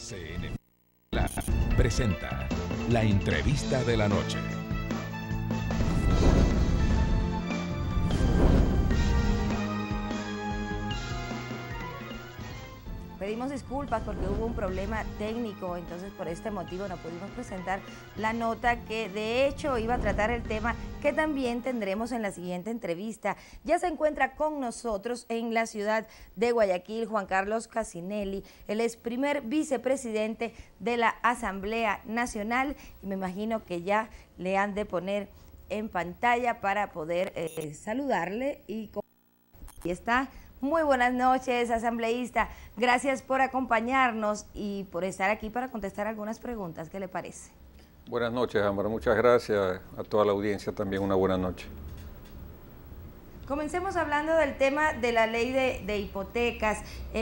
RCN presenta la entrevista de la noche. Pedimos disculpas porque hubo un problema técnico, entonces por este motivo no pudimos presentar la nota que de hecho iba a tratar el tema que también tendremos en la siguiente entrevista. Ya se encuentra con nosotros en la ciudad de Guayaquil Juan Carlos Cassinelli. Él es primer vicepresidente de la Asamblea Nacional y me imagino que ya le han de poner en pantalla para poder saludarle y está. Muy buenas noches, asambleísta. Gracias por acompañarnos y por estar aquí para contestar algunas preguntas. ¿Qué le parece? Buenas noches, Ámbar. Muchas gracias. A toda la audiencia también una buena noche. Comencemos hablando del tema de la ley de hipotecas.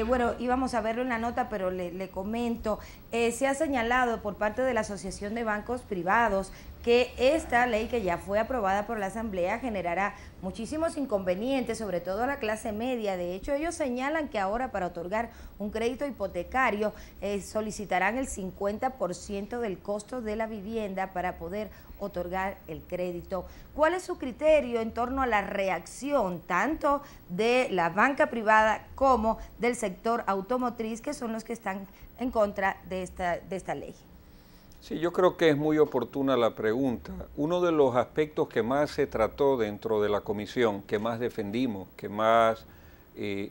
Bueno, íbamos a verlo en la nota, pero le comento. Se ha señalado por parte de la Asociación de Bancos Privados que esta ley, que ya fue aprobada por la Asamblea, generará muchísimos inconvenientes, sobre todo a la clase media. De hecho, ellos señalan que ahora para otorgar un crédito hipotecario solicitarán el 50% del costo de la vivienda para poder otorgar el crédito. ¿Cuál es su criterio en torno a la reacción tanto de la banca privada como del sector automotriz, que son los que están en contra de esta ley? Sí, yo creo que es muy oportuna la pregunta. Uno de los aspectos que más se trató dentro de la comisión, que más defendimos, que más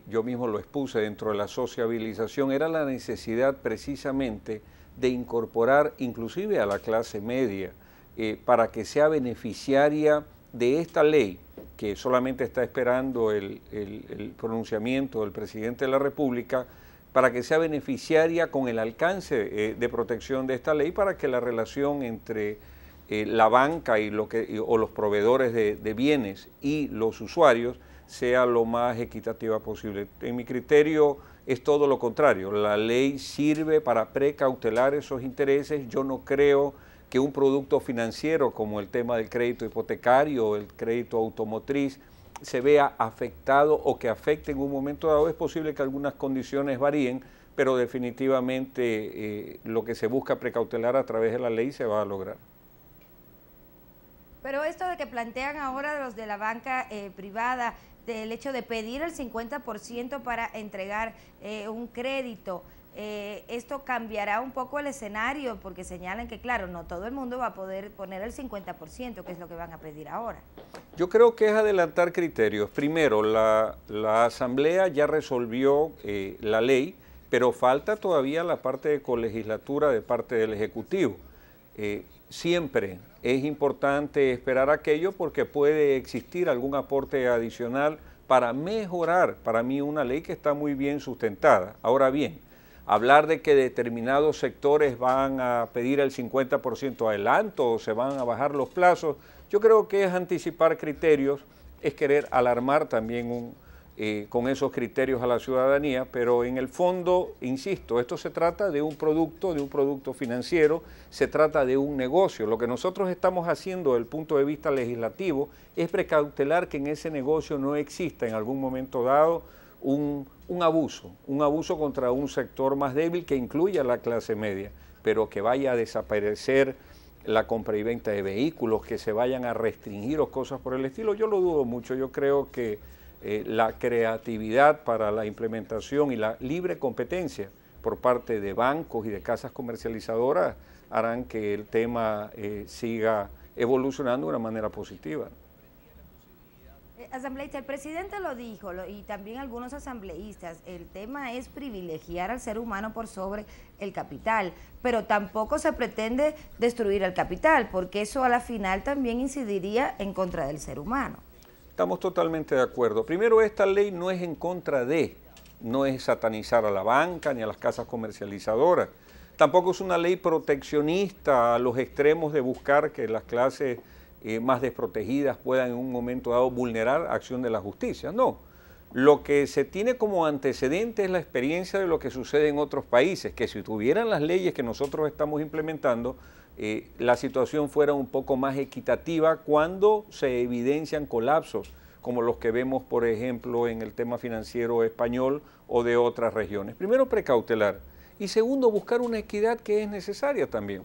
yo mismo lo expuse dentro de la sociabilización, era la necesidad precisamente de incorporar inclusive a la clase media para que sea beneficiaria de esta ley, que solamente está esperando el pronunciamiento del presidente de la República, para que sea beneficiaria con el alcance de protección de esta ley, para que la relación entre la banca y o los proveedores de bienes y los usuarios sea lo más equitativa posible. En mi criterio es todo lo contrario. La ley sirve para precautelar esos intereses. Yo no creo que un producto financiero como el tema del crédito hipotecario o el crédito automotriz se vea afectado o que afecte en un momento dado. Es posible que algunas condiciones varíen, pero definitivamente lo que se busca precautelar a través de la ley se va a lograr. Pero esto de que plantean ahora los de la banca privada, del hecho de pedir el 50% para entregar un crédito, esto cambiará un poco el escenario, porque señalan que, claro, no todo el mundo va a poder poner el 50%, que es lo que van a pedir ahora. Yo creo que es adelantar criterios. Primero, la Asamblea ya resolvió la ley, pero falta todavía la parte de colegislatura de parte del Ejecutivo. Siempre es importante esperar aquello porque puede existir algún aporte adicional para mejorar, para mí, una ley que está muy bien sustentada. Ahora bien, hablar de que determinados sectores van a pedir el 50% adelanto o se van a bajar los plazos, yo creo que es anticipar criterios, es querer alarmar también con esos criterios a la ciudadanía, pero en el fondo, insisto, esto se trata de un producto financiero, se trata de un negocio. Lo que nosotros estamos haciendo desde el punto de vista legislativo es precautelar que en ese negocio no exista en algún momento dado un abuso contra un sector más débil que incluya a la clase media, pero que vaya a desaparecer la compra y venta de vehículos, que se vayan a restringir o cosas por el estilo. Yo lo dudo mucho. Yo creo que la creatividad para la implementación y la libre competencia por parte de bancos y de casas comercializadoras harán que el tema siga evolucionando de una manera positiva. Asambleísta, el presidente lo dijo y también algunos asambleístas, el tema es privilegiar al ser humano por sobre el capital, pero tampoco se pretende destruir el capital, porque eso a la final también incidiría en contra del ser humano. Estamos totalmente de acuerdo. Primero, esta ley no es en contra no es satanizar a la banca ni a las casas comercializadoras. Tampoco es una ley proteccionista a los extremos de buscar que las clases más desprotegidas puedan en un momento dado vulnerar acción de la justicia. No, lo que se tiene como antecedente es la experiencia de lo que sucede en otros países, que si tuvieran las leyes que nosotros estamos implementando, la situación fuera un poco más equitativa cuando se evidencian colapsos, como los que vemos, por ejemplo, en el tema financiero español o de otras regiones. Primero, precautelar. Y segundo, buscar una equidad que es necesaria también.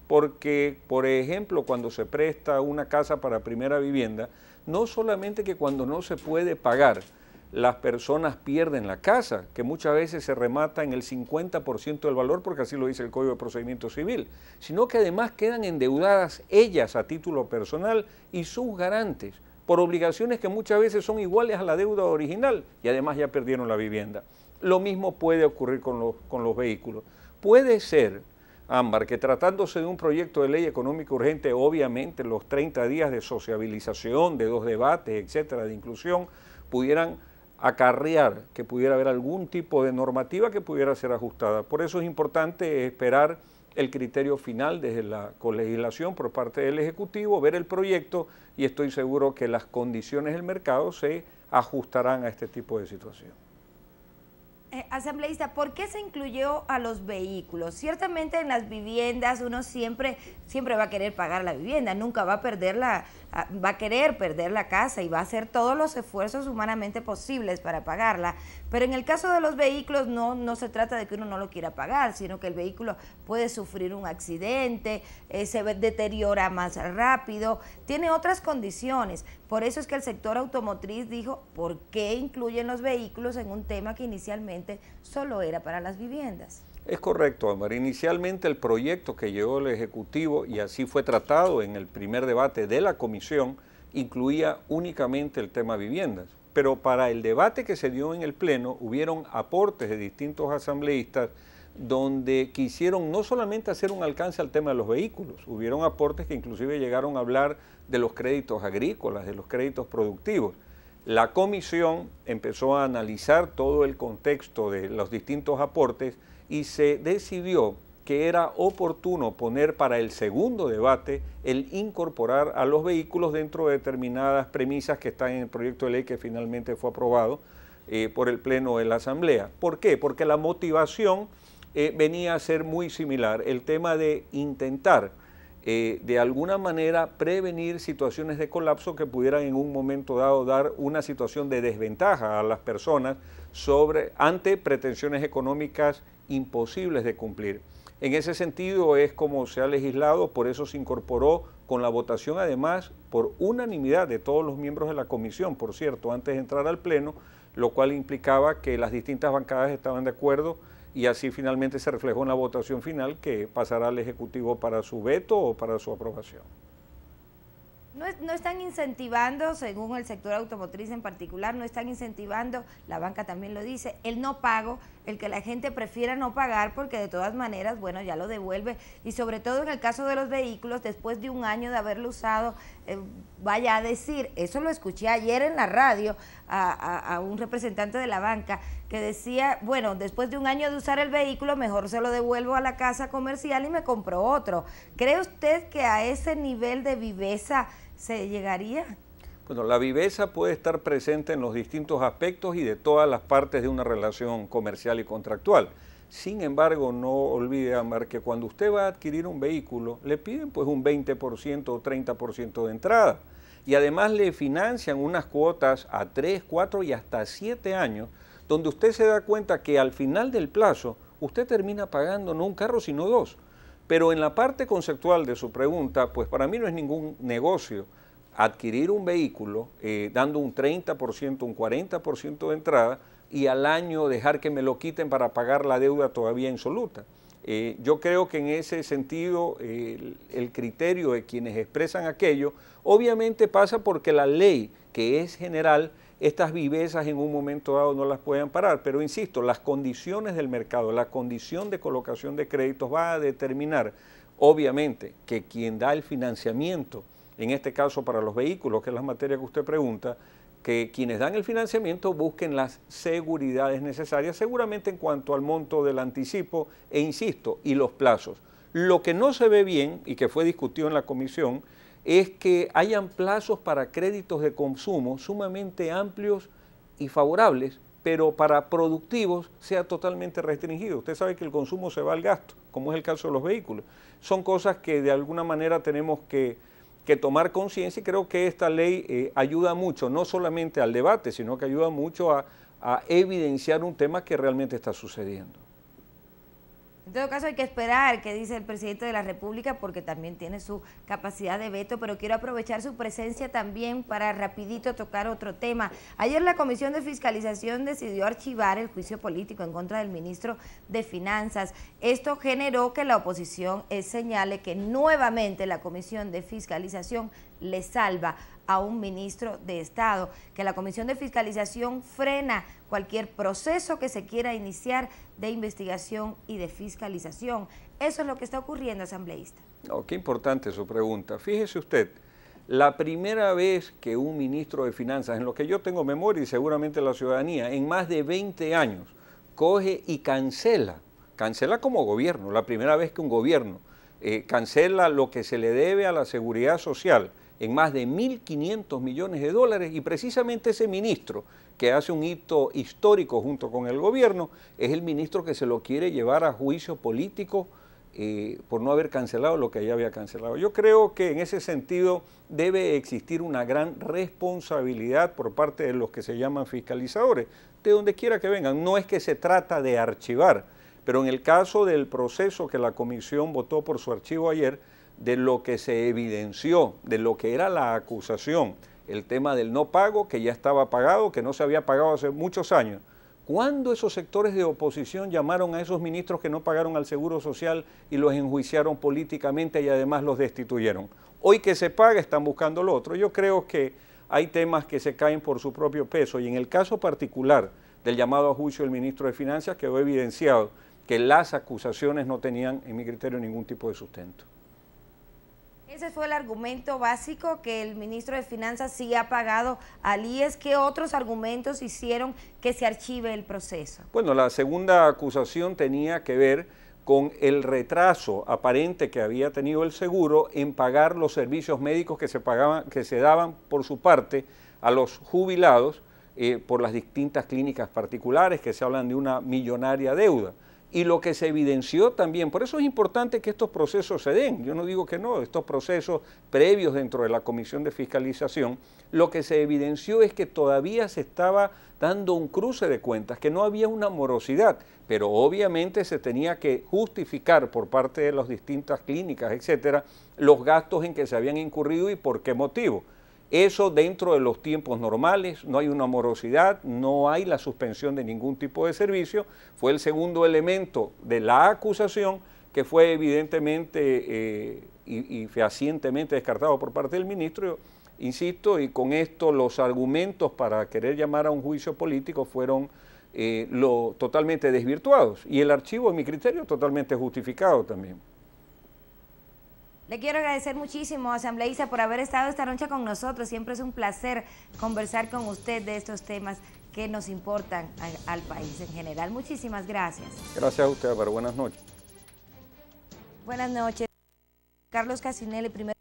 Porque, por ejemplo, cuando se presta una casa para primera vivienda, no solamente que cuando no se puede pagar, las personas pierden la casa, que muchas veces se remata en el 50% del valor, porque así lo dice el Código de Procedimiento Civil, sino que además quedan endeudadas ellas a título personal y sus garantes, por obligaciones que muchas veces son iguales a la deuda original y además ya perdieron la vivienda. Lo mismo puede ocurrir con los vehículos. Puede ser, Ámbar, que tratándose de un proyecto de ley económica urgente, obviamente los 30 días de sociabilización, de 2 debates, etcétera, de inclusión, pudieran acarrear que pudiera haber algún tipo de normativa que pudiera ser ajustada. Por eso es importante esperar el criterio final desde la colegislación por parte del Ejecutivo, ver el proyecto y estoy seguro que las condiciones del mercado se ajustarán a este tipo de situación. Asambleísta, ¿por qué se incluyó a los vehículos? Ciertamente en las viviendas uno siempre va a querer pagar la vivienda, nunca va a querer perder la casa y va a hacer todos los esfuerzos humanamente posibles para pagarla, pero en el caso de los vehículos no se trata de que uno no lo quiera pagar, sino que el vehículo puede sufrir un accidente, se deteriora más rápido, tiene otras condiciones. Por eso es que el sector automotriz dijo, ¿por qué incluyen los vehículos en un tema que inicialmente solo era para las viviendas? Es correcto, Ámbar. Inicialmente el proyecto que llegó el Ejecutivo, y así fue tratado en el primer debate de la comisión, incluía únicamente el tema viviendas. Pero para el debate que se dio en el Pleno, hubieron aportes de distintos asambleístas donde quisieron no solamente hacer un alcance al tema de los vehículos, hubieron aportes que inclusive llegaron a hablar de los créditos agrícolas, de los créditos productivos. La comisión empezó a analizar todo el contexto de los distintos aportes y se decidió que era oportuno poner para el segundo debate el incorporar a los vehículos dentro de determinadas premisas que están en el proyecto de ley que finalmente fue aprobado por el Pleno de la Asamblea. ¿Por qué? Porque la motivación venía a ser muy similar, el tema de intentar de alguna manera prevenir situaciones de colapso que pudieran en un momento dado dar una situación de desventaja a las personas ante pretensiones económicas imposibles de cumplir. En ese sentido es como se ha legislado, por eso se incorporó con la votación además por unanimidad de todos los miembros de la comisión, por cierto, antes de entrar al Pleno, lo cual implicaba que las distintas bancadas estaban de acuerdo y así finalmente se reflejó en la votación final que pasará al Ejecutivo para su veto o para su aprobación. No están incentivando, según el sector automotriz en particular, no están incentivando, la banca también lo dice, el no pago, el que la gente prefiera no pagar porque de todas maneras, bueno, ya lo devuelve y sobre todo en el caso de los vehículos, después de un año de haberlo usado, vaya a decir, eso lo escuché ayer en la radio a un representante de la banca que decía, bueno, después de un año de usar el vehículo, mejor se lo devuelvo a la casa comercial y me compro otro. ¿Cree usted que a ese nivel de viveza se llegaría? Bueno, la viveza puede estar presente en los distintos aspectos y de todas las partes de una relación comercial y contractual. Sin embargo, no olvide, Ámbar, que cuando usted va a adquirir un vehículo, le piden pues un 20% o 30% de entrada. Y además le financian unas cuotas a 3, 4 y hasta 7 años, donde usted se da cuenta que al final del plazo, usted termina pagando no un carro, sino 2. Pero en la parte conceptual de su pregunta, pues para mí no es ningún negocio adquirir un vehículo dando un 30%, un 40% de entrada y al año dejar que me lo quiten para pagar la deuda todavía insoluta. Yo creo que en ese sentido el criterio de quienes expresan aquello obviamente pasa porque la ley, que es general, estas vivezas en un momento dado no las pueden parar, pero insisto, las condiciones del mercado, la condición de colocación de créditos va a determinar, obviamente, que quien da el financiamiento, en este caso para los vehículos, que es la materia que usted pregunta, que quienes dan el financiamiento busquen las seguridades necesarias, seguramente en cuanto al monto del anticipo, e insisto, y los plazos. Lo que no se ve bien, y que fue discutido en la comisión, es que hayan plazos para créditos de consumo sumamente amplios y favorables, pero para productivos sea totalmente restringido. Usted sabe que el consumo se va al gasto, como es el caso de los vehículos. Son cosas que de alguna manera tenemos que tomar conciencia y creo que esta ley ayuda mucho, no solamente al debate, sino que ayuda mucho a evidenciar un tema que realmente está sucediendo. En todo caso hay que esperar qué dice el presidente de la República porque también tiene su capacidad de veto, pero quiero aprovechar su presencia también para rapidito tocar otro tema. Ayer la Comisión de Fiscalización decidió archivar el juicio político en contra del ministro de Finanzas. Esto generó que la oposición señale que nuevamente la Comisión de Fiscalización le salva a un ministro de Estado, que la Comisión de Fiscalización frena cualquier proceso que se quiera iniciar de investigación y de fiscalización. Eso es lo que está ocurriendo, asambleísta. Oh, qué importante su pregunta. Fíjese usted, la primera vez que un ministro de Finanzas, en lo que yo tengo memoria y seguramente la ciudadanía, en más de 20 años, coge y cancela como gobierno, la primera vez que un gobierno cancela lo que se le debe a la seguridad social, en más de 1.500 millones de dólares, y precisamente ese ministro que hace un hito histórico junto con el gobierno es el ministro que se lo quiere llevar a juicio político por no haber cancelado lo que ya había cancelado. Yo creo que en ese sentido debe existir una gran responsabilidad por parte de los que se llaman fiscalizadores, de donde quiera que vengan. No es que se trata de archivar, pero en el caso del proceso que la comisión votó por su archivo ayer, de lo que se evidenció, de lo que era la acusación, el tema del no pago, que ya estaba pagado, que no se había pagado hace muchos años. ¿Cuándo esos sectores de oposición llamaron a esos ministros que no pagaron al Seguro Social y los enjuiciaron políticamente y además los destituyeron? Hoy que se paga están buscando lo otro. Yo creo que hay temas que se caen por su propio peso, y en el caso particular del llamado a juicio del ministro de Finanzas quedó evidenciado que las acusaciones no tenían, en mi criterio, ningún tipo de sustento. Ese fue el argumento básico, que el ministro de Finanzas sí ha pagado al IES. ¿Qué otros argumentos hicieron que se archive el proceso? Bueno, la segunda acusación tenía que ver con el retraso aparente que había tenido el seguro en pagar los servicios médicos que se daban por su parte a los jubilados por las distintas clínicas particulares, que se hablan de una millonaria deuda. Y lo que se evidenció también, por eso es importante que estos procesos se den, yo no digo que no, estos procesos previos dentro de la Comisión de Fiscalización, lo que se evidenció es que todavía se estaba dando un cruce de cuentas, que no había una morosidad, pero obviamente se tenía que justificar por parte de las distintas clínicas, etcétera, los gastos en que se habían incurrido y por qué motivo. Eso dentro de los tiempos normales, no hay una morosidad, no hay la suspensión de ningún tipo de servicio. Fue el segundo elemento de la acusación que fue evidentemente y fehacientemente descartado por parte del ministro. Insisto, y con esto los argumentos para querer llamar a un juicio político fueron totalmente desvirtuados. Y el archivo, en mi criterio, totalmente justificado también. Le quiero agradecer muchísimo, asambleísta, por haber estado esta noche con nosotros. Siempre es un placer conversar con usted de estos temas que nos importan al país en general. Muchísimas gracias. Gracias a usted, Álvaro. Buenas noches. Buenas noches. Carlos Casinelli, primer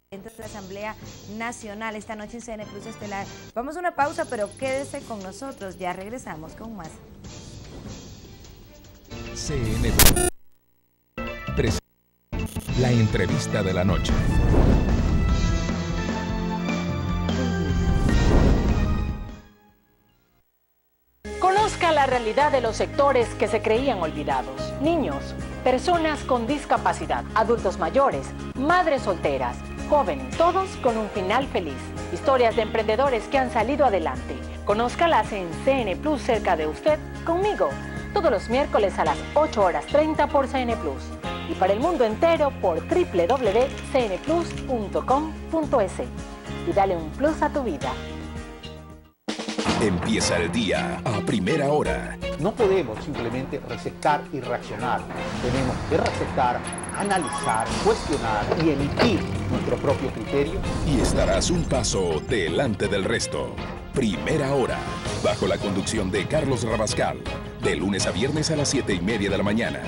presidente de la Asamblea Nacional, esta noche en CN Plus Estelar. Vamos a una pausa, pero quédese con nosotros. Ya regresamos con más. CN presenta la entrevista de la noche. Conozca la realidad de los sectores que se creían olvidados. Niños, personas con discapacidad, adultos mayores, madres solteras, jóvenes, todos con un final feliz. Historias de emprendedores que han salido adelante. Conózcalas en CN Plus cerca de usted, conmigo, todos los miércoles a las 8:30 por CN Plus. Y para el mundo entero por www.cnplus.com.es. Y dale un plus a tu vida. Empieza el día a primera hora. No podemos simplemente recetar y reaccionar. Tenemos que recetar, analizar, cuestionar y emitir nuestro propio criterio. Y estarás un paso delante del resto. Primera hora, bajo la conducción de Carlos Rabascal. De lunes a viernes a las 7:30 de la mañana.